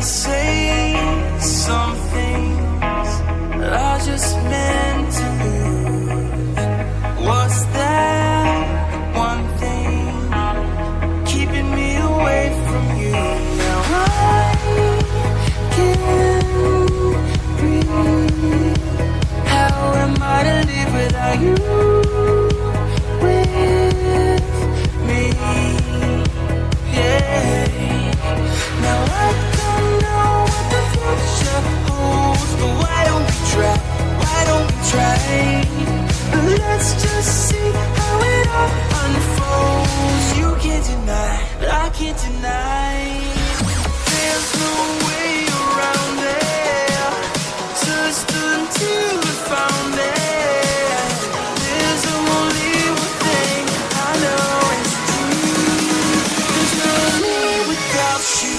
say some things that I just meant to lose. What's that one thing keeping me away from you? Now I can't breathe. How am I to live without you with me? Yeah. Now I don't know what the future holds, but why don't we try? Why don't we try? Let's just see how it all unfolds. You can't deny, but I can't deny. There's no way around it, just until we found it. There's only one thing I know is true. There's no me without you.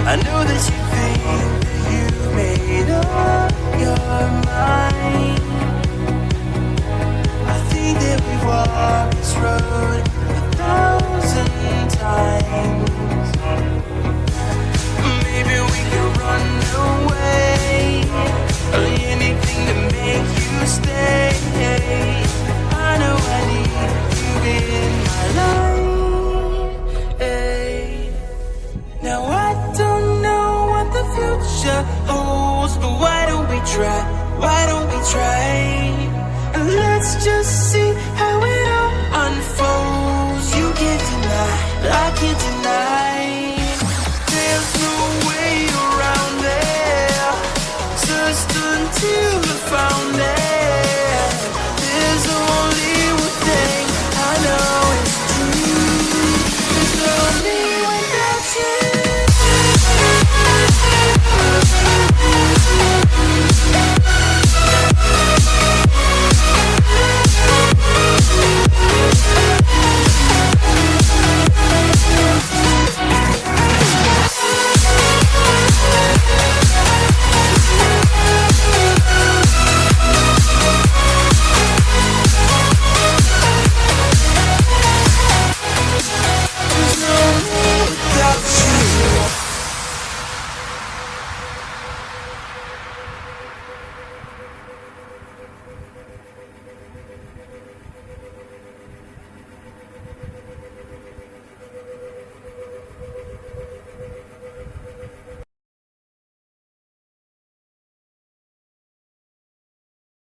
I know that you think that you've made up your mind. I think that we've walked this road 1,000 times. Maybe we could run away, anything to make you stay. I know I need you in my life. Hey. Now I don't know what the future holds, but why don't we try? Why don't we try? Let's just see how it all unfolds. You can't deny, but I can't deny. There's no way around it, just until we found it. There's only one thing I know is true. There's no me without you. There's no me without you.